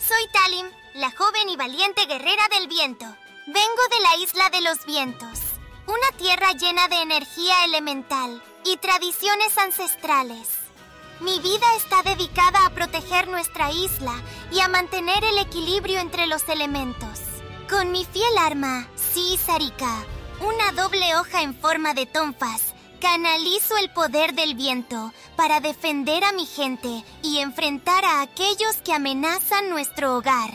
Soy Talim, la joven y valiente guerrera del viento. Vengo de la Isla de los Vientos, una tierra llena de energía elemental y tradiciones ancestrales. Mi vida está dedicada a proteger nuestra isla y a mantener el equilibrio entre los elementos. Con mi fiel arma, Sarika, una doble hoja en forma de tonfas, canalizo el poder del viento para defender a mi gente y enfrentar a aquellos que amenazan nuestro hogar.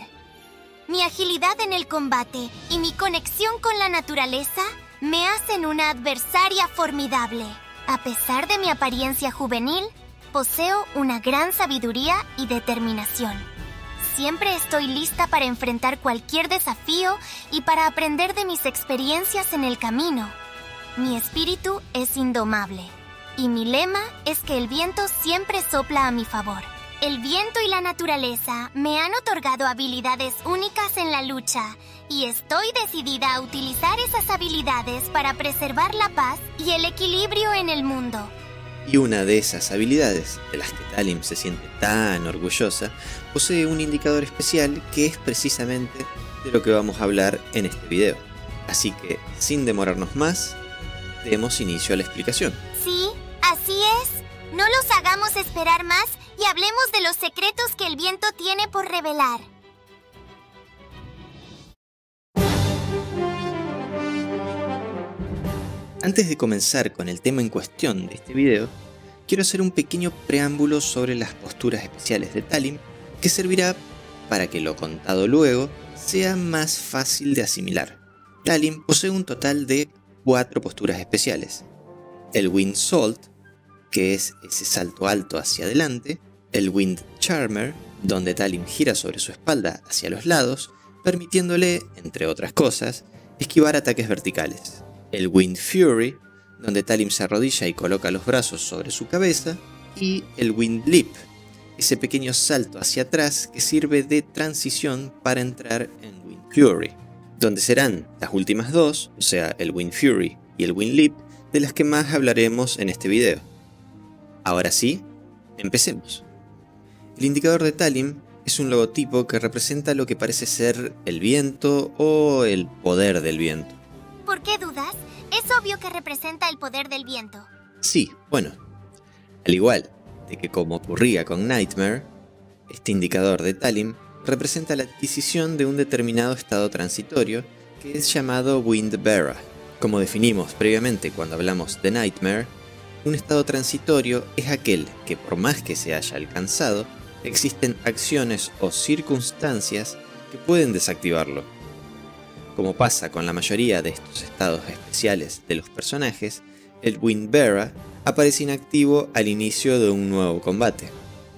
Mi agilidad en el combate y mi conexión con la naturaleza me hacen una adversaria formidable. A pesar de mi apariencia juvenil, poseo una gran sabiduría y determinación. Siempre estoy lista para enfrentar cualquier desafío y para aprender de mis experiencias en el camino. Mi espíritu es indomable, y mi lema es que el viento siempre sopla a mi favor. El viento y la naturaleza me han otorgado habilidades únicas en la lucha, y estoy decidida a utilizar esas habilidades para preservar la paz y el equilibrio en el mundo. Y una de esas habilidades, de las que Talim se siente tan orgullosa, posee un indicador especial que es precisamente de lo que vamos a hablar en este video. Así que, sin demorarnos más, demos inicio a la explicación. Sí, así es. No los hagamos esperar más y hablemos de los secretos que el viento tiene por revelar. Antes de comenzar con el tema en cuestión de este video, quiero hacer un pequeño preámbulo sobre las posturas especiales de Talim, que servirá para que lo contado luego sea más fácil de asimilar. Talim posee un total de 4 posturas especiales: el Wind Salt, que es ese salto alto hacia adelante; el Wind Charmer, donde Talim gira sobre su espalda hacia los lados, permitiéndole, entre otras cosas, esquivar ataques verticales; el Wind Fury, donde Talim se arrodilla y coloca los brazos sobre su cabeza; y el Wind Leap, ese pequeño salto hacia atrás que sirve de transición para entrar en Wind Fury, donde serán las últimas dos, o sea, el Wind Fury y el Wind Leap, de las que más hablaremos en este video. Ahora sí, empecemos. El indicador de Talim es un logotipo que representa lo que parece ser el viento o el poder del viento. ¿Por qué dudas? Es obvio que representa el poder del viento. Sí, bueno, al igual de que como ocurría con Nightmare, este indicador de Talim representa la adquisición de un determinado estado transitorio que es llamado Wind Bearer. Como definimos previamente cuando hablamos de Nightmare, un estado transitorio es aquel que, por más que se haya alcanzado, existen acciones o circunstancias que pueden desactivarlo. Como pasa con la mayoría de estos estados especiales de los personajes, el Wind Bearer aparece inactivo al inicio de un nuevo combate.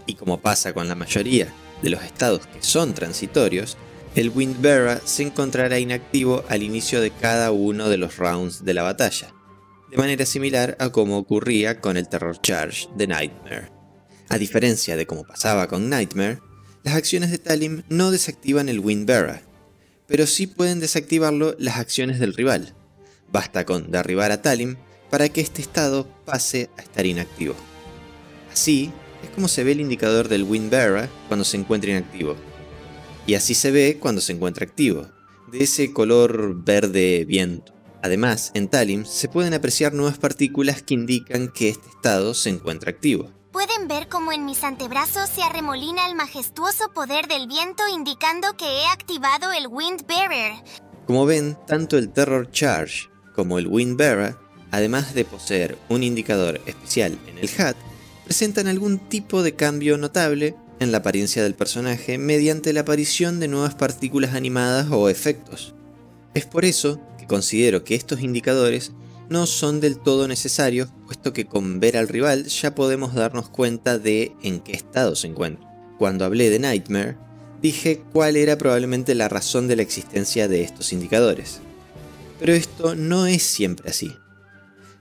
Y como pasa con la mayoría de los estados que son transitorios, el Wind Bearer se encontrará inactivo al inicio de cada uno de los rounds de la batalla, de manera similar a como ocurría con el Terror Charge de Nightmare. A diferencia de como pasaba con Nightmare, las acciones de Talim no desactivan el Wind Bearer, pero sí pueden desactivarlo las acciones del rival. Basta con derribar a Talim para que este estado pase a estar inactivo. Así es como se ve el indicador del Wind Bearer cuando se encuentra inactivo. Y así se ve cuando se encuentra activo, de ese color verde viento. Además, en Talim se pueden apreciar nuevas partículas que indican que este estado se encuentra activo. ¿Pueden ver cómo en mis antebrazos se arremolina el majestuoso poder del viento indicando que he activado el Wind Bearer? Como ven, tanto el Terror Charge como el Wind Bearer, además de poseer un indicador especial en el HUD, presentan algún tipo de cambio notable en la apariencia del personaje mediante la aparición de nuevas partículas animadas o efectos. Es por eso que considero que estos indicadores no son del todo necesarios, puesto que con ver al rival ya podemos darnos cuenta de en qué estado se encuentra. Cuando hablé de Nightmare, dije cuál era probablemente la razón de la existencia de estos indicadores. Pero esto no es siempre así.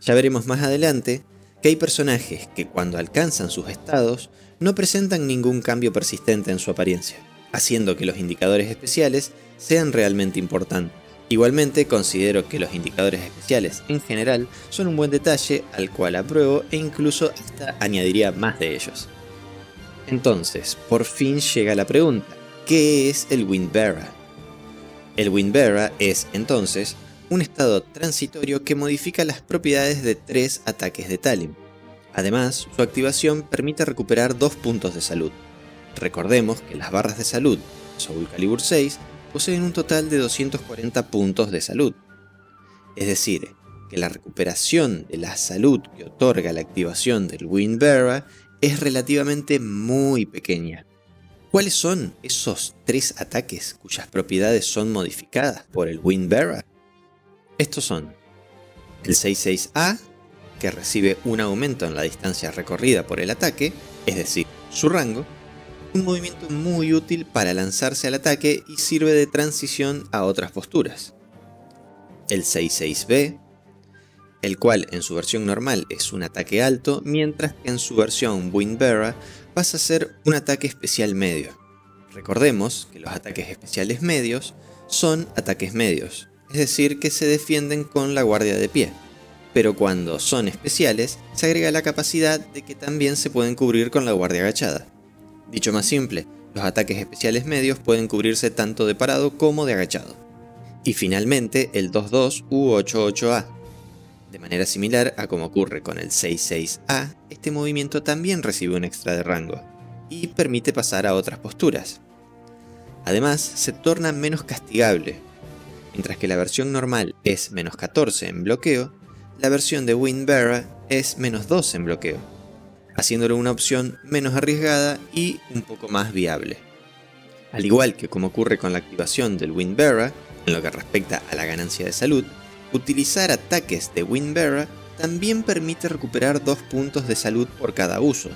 Ya veremos más adelante que hay personajes que cuando alcanzan sus estados no presentan ningún cambio persistente en su apariencia, haciendo que los indicadores especiales sean realmente importantes. Igualmente considero que los indicadores especiales en general son un buen detalle al cual apruebo e incluso hasta añadiría más de ellos. Entonces, por fin llega la pregunta: ¿qué es el Wind Bearer? El Wind Bearer es, entonces, un estado transitorio que modifica las propiedades de 3 ataques de Talim. Además, su activación permite recuperar 2 puntos de salud. Recordemos que las barras de salud de Soul Calibur 6 poseen un total de 240 puntos de salud. Es decir, que la recuperación de la salud que otorga la activación del Wind Bearer es relativamente muy pequeña. ¿Cuáles son esos 3 ataques cuyas propiedades son modificadas por el Wind Bearer? Estos son el 66A, que recibe un aumento en la distancia recorrida por el ataque, es decir, su rango, un movimiento muy útil para lanzarse al ataque y sirve de transición a otras posturas. El 66B, el cual en su versión normal es un ataque alto, mientras que en su versión Wind Bearer pasa a ser un ataque especial medio. Recordemos que los ataques especiales medios son ataques medios, es decir, que se defienden con la guardia de pie, pero cuando son especiales se agrega la capacidad de que también se pueden cubrir con la guardia agachada. Dicho más simple, los ataques especiales medios pueden cubrirse tanto de parado como de agachado. Y finalmente el 22 u 88A. De manera similar a como ocurre con el 66A, este movimiento también recibe un extra de rango y permite pasar a otras posturas. Además, se torna menos castigable. Mientras que la versión normal es menos 14 en bloqueo, la versión de Wind Bearer es menos 2 en bloqueo, haciéndolo una opción menos arriesgada y un poco más viable. Al igual que como ocurre con la activación del Wind Bearer, en lo que respecta a la ganancia de salud, utilizar ataques de Wind Bearer también permite recuperar 2 puntos de salud por cada uso.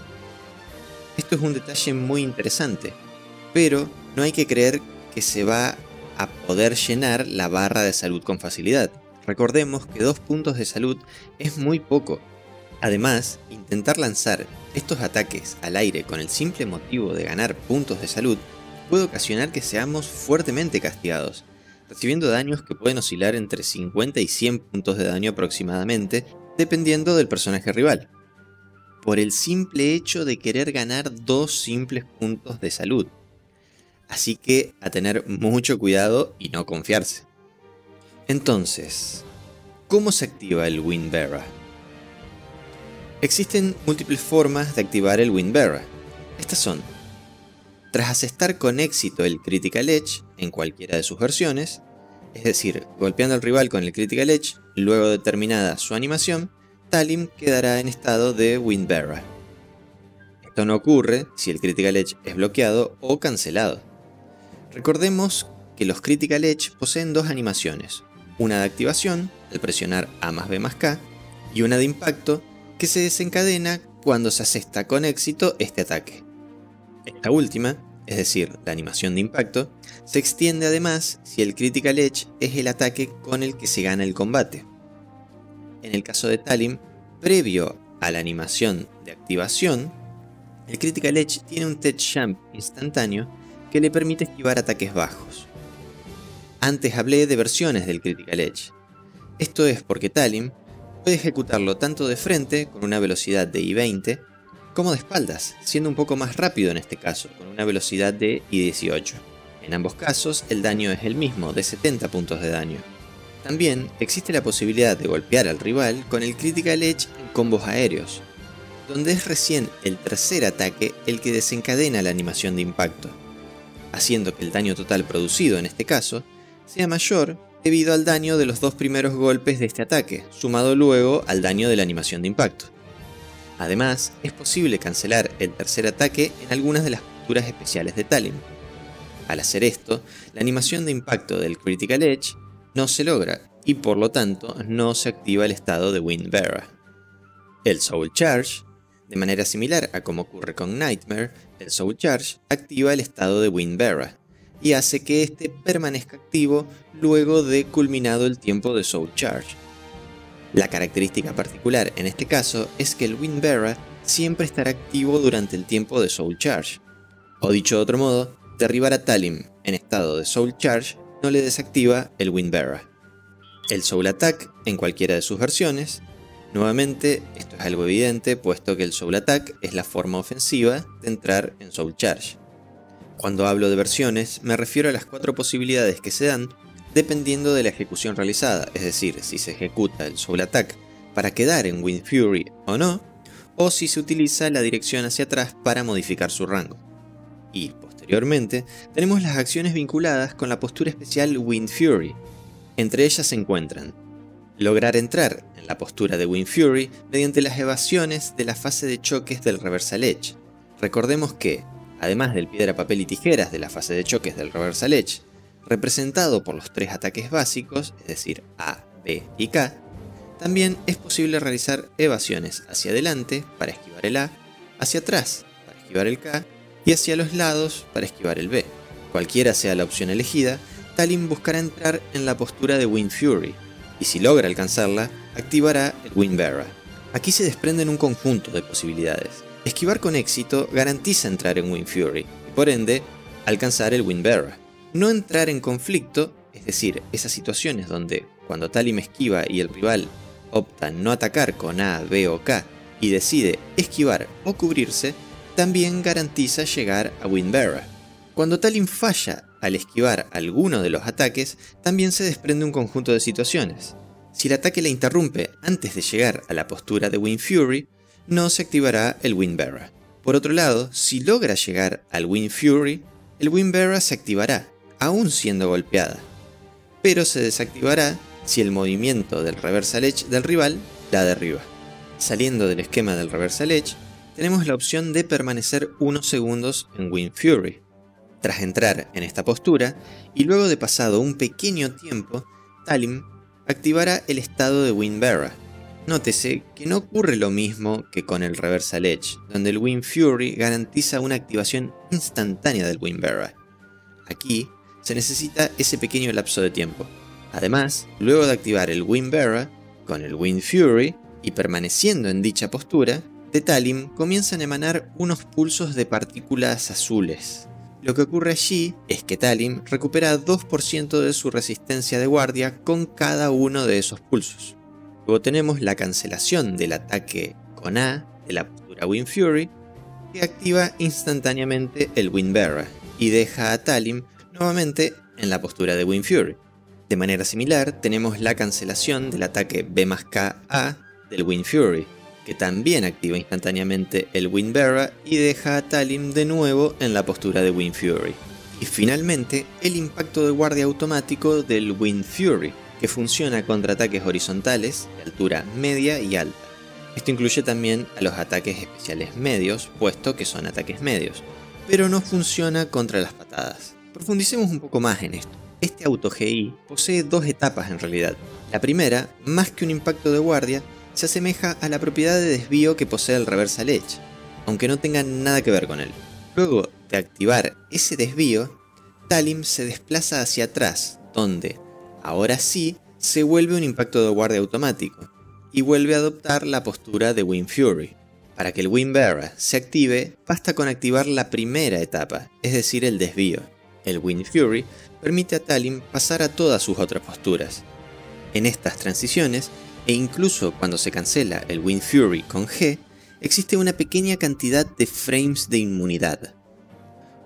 Esto es un detalle muy interesante, pero no hay que creer que se va a poder llenar la barra de salud con facilidad. Recordemos que 2 puntos de salud es muy poco. Además, intentar lanzar estos ataques al aire con el simple motivo de ganar puntos de salud puede ocasionar que seamos fuertemente castigados, recibiendo daños que pueden oscilar entre 50 y 100 puntos de daño aproximadamente, dependiendo del personaje rival, por el simple hecho de querer ganar 2 simples puntos de salud. Así que a tener mucho cuidado y no confiarse. Entonces, ¿cómo se activa el Wind Bearer? Existen múltiples formas de activar el Wind Bearer. Estas son: tras asestar con éxito el Critical Edge en cualquiera de sus versiones, es decir, golpeando al rival con el Critical Edge, luego de terminada su animación, Talim quedará en estado de Wind Bearer. Esto no ocurre si el Critical Edge es bloqueado o cancelado. Recordemos que los Critical Edge poseen 2 animaciones, una de activación, al presionar A más B más K, y una de impacto, que se desencadena cuando se asesta con éxito este ataque. Esta última, es decir, la animación de impacto, se extiende además si el Critical Edge es el ataque con el que se gana el combate. En el caso de Talim, previo a la animación de activación, el Critical Edge tiene un Tech Jump instantáneo que le permite esquivar ataques bajos. Antes hablé de versiones del Critical Edge. Esto es porque Talim puede ejecutarlo tanto de frente, con una velocidad de I-20, como de espaldas, siendo un poco más rápido en este caso, con una velocidad de I-18. En ambos casos, el daño es el mismo, de 70 puntos de daño. También existe la posibilidad de golpear al rival con el Critical Edge en combos aéreos, donde es recién el tercer ataque el que desencadena la animación de impacto, haciendo que el daño total producido en este caso sea mayor debido al daño de los 2 primeros golpes de este ataque, sumado luego al daño de la animación de impacto. Además, es posible cancelar el tercer ataque en algunas de las posturas especiales de Talim. Al hacer esto, la animación de impacto del Critical Edge no se logra y por lo tanto no se activa el estado de Wind Bearer. El Soul Charge, de manera similar a como ocurre con Nightmare, el Soul Charge activa el estado de Wind Bearer y hace que este permanezca activo luego de culminado el tiempo de Soul Charge. La característica particular en este caso es que el Wind Bearer siempre estará activo durante el tiempo de Soul Charge. O dicho de otro modo, derribar a Talim en estado de Soul Charge no le desactiva el Wind Bearer. El Soul Attack en cualquiera de sus versiones. Nuevamente, esto es algo evidente puesto que el Soul Attack es la forma ofensiva de entrar en Soul Charge. Cuando hablo de versiones, me refiero a las 4 posibilidades que se dan dependiendo de la ejecución realizada, es decir, si se ejecuta el Soul Attack para quedar en Wind Fury o no, o si se utiliza la dirección hacia atrás para modificar su rango. Y, posteriormente, tenemos las acciones vinculadas con la postura especial Wind Fury. Entre ellas se encuentran lograr entrar en la postura de Wind Fury mediante las evasiones de la fase de choques del Reversal Edge. Recordemos que, además del piedra, papel y tijeras de la fase de choques del Reversal Edge, representado por los 3 ataques básicos, es decir, A, B y K, también es posible realizar evasiones hacia adelante para esquivar el A, hacia atrás para esquivar el K y hacia los lados para esquivar el B. Cualquiera sea la opción elegida, Talim buscará entrar en la postura de Wind Fury, y si logra alcanzarla, activará el Wind Barra. Aquí se desprenden un conjunto de posibilidades. Esquivar con éxito garantiza entrar en Wind Fury, y por ende, alcanzar el Wind Barra. No entrar en conflicto, es decir, esas situaciones donde, cuando Talim esquiva y el rival opta no atacar con A, B o K, y decide esquivar o cubrirse, también garantiza llegar a Wind Barra. Cuando Talim falla al esquivar alguno de los ataques, también se desprende un conjunto de situaciones. Si el ataque la interrumpe antes de llegar a la postura de Wind Fury, no se activará el Wind Barra. Por otro lado, si logra llegar al Wind Fury, el Wind Barra se activará, aún siendo golpeada, pero se desactivará si el movimiento del Reversal Edge del rival la derriba. Saliendo del esquema del Reversal Edge, tenemos la opción de permanecer unos segundos en Wind Fury. Tras entrar en esta postura, y luego de pasado un pequeño tiempo, Talim activará el estado de Wind Barra. Nótese que no ocurre lo mismo que con el Reversal Edge, donde el Wind Fury garantiza una activación instantánea del Wind Barra. Aquí se necesita ese pequeño lapso de tiempo. Además, luego de activar el Wind Barra, con el Wind Fury, y permaneciendo en dicha postura, de Talim comienzan a emanar unos pulsos de partículas azules. Lo que ocurre allí es que Talim recupera 2% de su resistencia de guardia con cada uno de esos pulsos. Luego tenemos la cancelación del ataque con A de la postura Wind Fury, que activa instantáneamente el Wind Barra y deja a Talim nuevamente en la postura de Wind Fury. De manera similar tenemos la cancelación del ataque B más K A del Wind Fury, que también activa instantáneamente el Wind Barra y deja a Talim de nuevo en la postura de Wind Fury. Y finalmente, el impacto de guardia automático del Wind Fury, que funciona contra ataques horizontales de altura media y alta. Esto incluye también a los ataques especiales medios, puesto que son ataques medios, pero no funciona contra las patadas. Profundicemos un poco más en esto. Este auto GI posee 2 etapas en realidad. La primera, más que un impacto de guardia, se asemeja a la propiedad de desvío que posee el Reversal Edge, aunque no tenga nada que ver con él. Luego de activar ese desvío, Talim se desplaza hacia atrás, donde, ahora sí, se vuelve un impacto de guardia automático, y vuelve a adoptar la postura de Wind Fury. Para que el Wind Barra se active, basta con activar la primera etapa, es decir, el desvío. El Wind Fury permite a Talim pasar a todas sus otras posturas. En estas transiciones, e incluso cuando se cancela el Wind Fury con G, existe una pequeña cantidad de frames de inmunidad.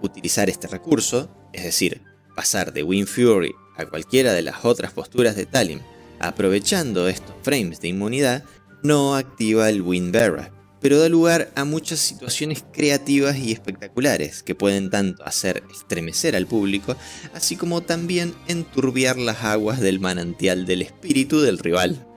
Utilizar este recurso, es decir, pasar de Wind Fury a cualquiera de las otras posturas de Talim, aprovechando estos frames de inmunidad, no activa el Wind Barra, pero da lugar a muchas situaciones creativas y espectaculares que pueden tanto hacer estremecer al público, así como también enturbiar las aguas del manantial del espíritu del rival.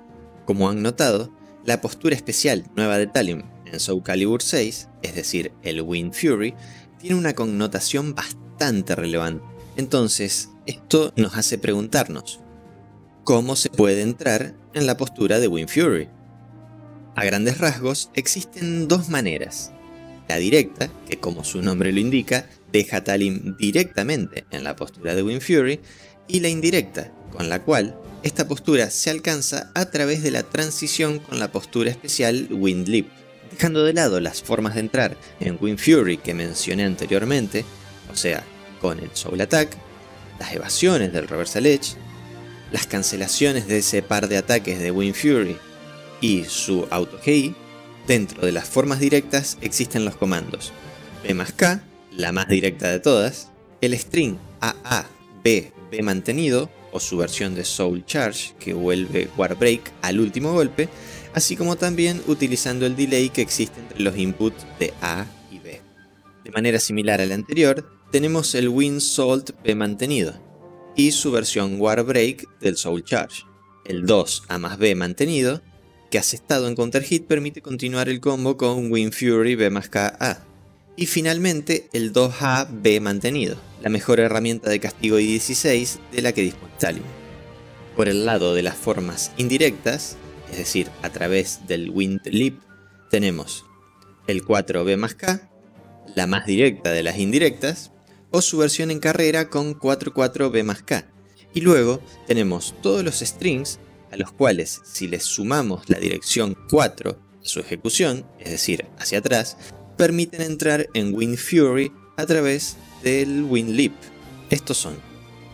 Como han notado, la postura especial nueva de Talim en Soul Calibur 6, es decir, el Wind Fury, tiene una connotación bastante relevante. Entonces, esto nos hace preguntarnos, ¿cómo se puede entrar en la postura de Wind Fury? A grandes rasgos, existen 2 maneras. La directa, que como su nombre lo indica, deja a Talim directamente en la postura de Wind Fury, y la indirecta, con la cual esta postura se alcanza a través de la transición con la postura especial Wind Leap, dejando de lado las formas de entrar en Wind Fury que mencioné anteriormente, o sea, con el Soul Attack, las evasiones del Reversal Edge, las cancelaciones de ese par de ataques de Wind Fury y su auto GI. Dentro de las formas directas existen los comandos B más K, la más directa de todas, el string AA, B, B mantenido, o su versión de Soul Charge, que vuelve War Break al último golpe, así como también utilizando el delay que existe entre los inputs de A y B. De manera similar a la anterior, tenemos el Win Salt B mantenido, y su versión War Break del Soul Charge. El 2A más B mantenido, que asestado en counter hit permite continuar el combo con Win Fury B más K A. Y finalmente el 2A B mantenido, la mejor herramienta de castigo I-16 de la que dispone Talim. Por el lado de las formas indirectas, es decir, a través del Wind Leap, tenemos el 4B más K, la más directa de las indirectas, o su versión en carrera con 4-4B más K. Y luego tenemos todos los strings a los cuales, si les sumamos la dirección 4 a su ejecución, es decir, hacia atrás, permiten entrar en Wind Fury a través del Wind Leap. Estos son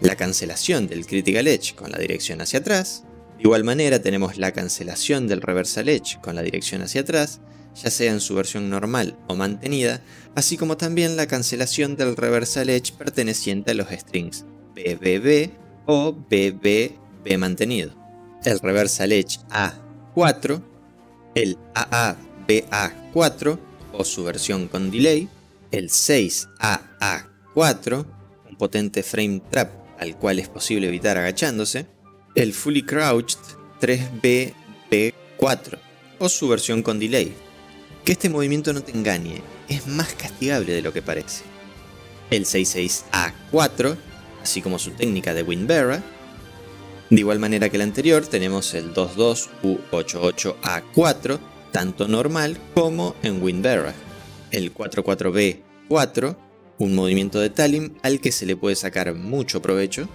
la cancelación del Critical Edge con la dirección hacia atrás. De igual manera tenemos la cancelación del Reversal Edge con la dirección hacia atrás, ya sea en su versión normal o mantenida, así como también la cancelación del Reversal Edge perteneciente a los strings BBB o BBB mantenido. El Reversal Edge A4, el AABA4 o su versión con delay, el 6AA4, un potente frame trap al cual es posible evitar agachándose, el Fully Crouched 3BB4 o su versión con delay. Que este movimiento no te engañe, es más castigable de lo que parece. El 66A4, así como su técnica de Windbearer. De igual manera que el anterior, tenemos el 22U88A4, tanto normal como en Windbearer. El 44B4, un movimiento de Talim al que se le puede sacar mucho provecho.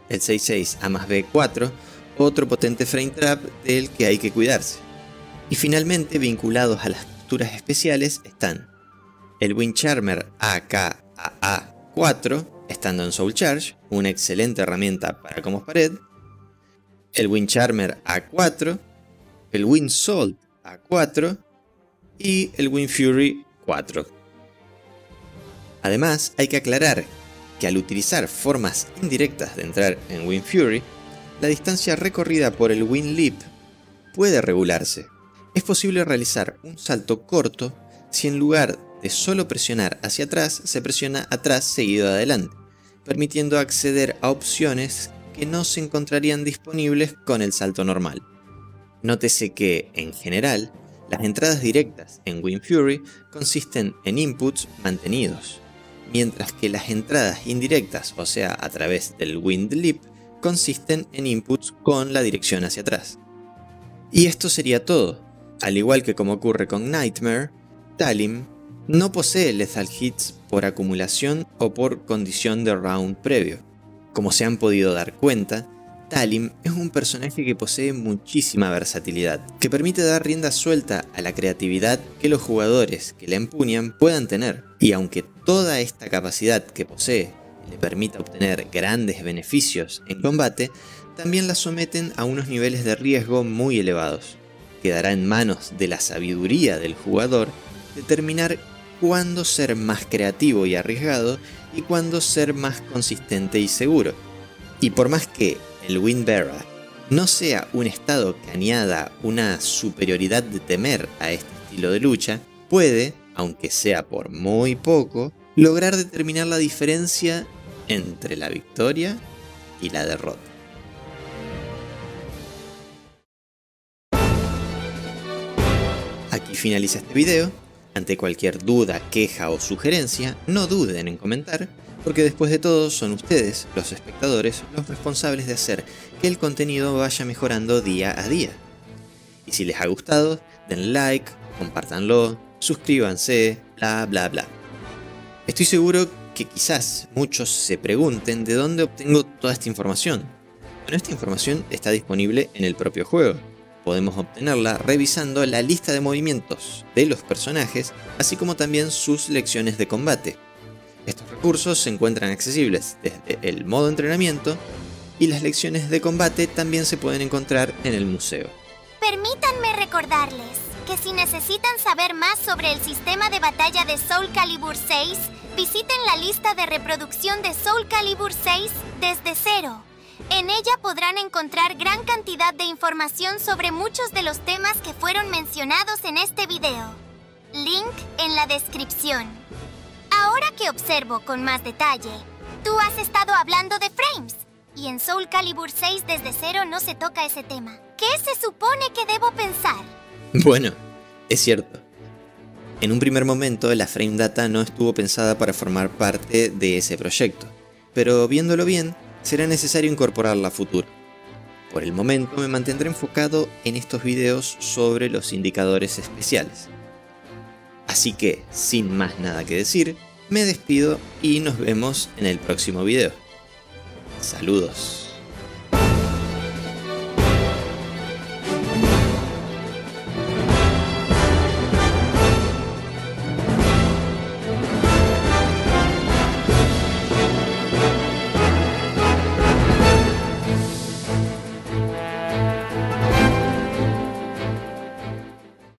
El 66A más B4, otro potente frame trap del que hay que cuidarse. Y finalmente, vinculados a las posturas especiales, están el Wind Charmer AKAA4, estando en Soul Charge, una excelente herramienta para combos pared, el Wind Charmer A4, el Wind Salt A4 y el Wind Fury 4. Además, hay que aclarar que al utilizar formas indirectas de entrar en Wind Fury, la distancia recorrida por el Wind Leap puede regularse. Es posible realizar un salto corto si en lugar de solo presionar hacia atrás, se presiona atrás seguido de adelante, permitiendo acceder a opciones que no se encontrarían disponibles con el salto normal. Nótese que, en general, las entradas directas en Wind Fury consisten en inputs mantenidos, mientras que las entradas indirectas, o sea, a través del Wind Leap, consisten en inputs con la dirección hacia atrás. Y esto sería todo. Al igual que como ocurre con Nightmare, Talim no posee lethal hits por acumulación o por condición de round previo. Como se han podido dar cuenta, Talim es un personaje que posee muchísima versatilidad, que permite dar rienda suelta a la creatividad que los jugadores que la empuñan puedan tener. Y aunque toda esta capacidad que posee le permita obtener grandes beneficios en combate, también la someten a unos niveles de riesgo muy elevados. Quedará en manos de la sabiduría del jugador determinar cuándo ser más creativo y arriesgado y cuándo ser más consistente y seguro. Y por más que el Windbearer no sea un estado que añada una superioridad de temer a este estilo de lucha, puede, aunque sea por muy poco, lograr determinar la diferencia entre la victoria y la derrota. Aquí finaliza este video. Ante cualquier duda, queja o sugerencia, no duden en comentar, porque después de todo son ustedes, los espectadores, los responsables de hacer que el contenido vaya mejorando día a día. Y si les ha gustado, den like, compártanlo, suscríbanse, bla bla bla. Estoy seguro que quizás muchos se pregunten de dónde obtengo toda esta información. Bueno, esta información está disponible en el propio juego. Podemos obtenerla revisando la lista de movimientos de los personajes, así como también sus lecciones de combate. Estos recursos se encuentran accesibles desde el modo entrenamiento, y las lecciones de combate también se pueden encontrar en el museo. Permítanme recordarles que si necesitan saber más sobre el sistema de batalla de Soul Calibur 6, Visiten la lista de reproducción de Soul Calibur 6 desde cero. En ella podrán encontrar gran cantidad de información sobre muchos de los temas que fueron mencionados en este video. Link en la descripción. Ahora que observo con más detalle, tú has estado hablando de frames, y en Soul Calibur 6 desde cero no se toca ese tema. ¿Qué se supone que debo pensar? Bueno, es cierto. En un primer momento la frame data no estuvo pensada para formar parte de ese proyecto, pero viéndolo bien, será necesario incorporarla a futuro. Por el momento me mantendré enfocado en estos videos sobre los indicadores especiales. Así que, sin más nada que decir, me despido y nos vemos en el próximo video. Saludos.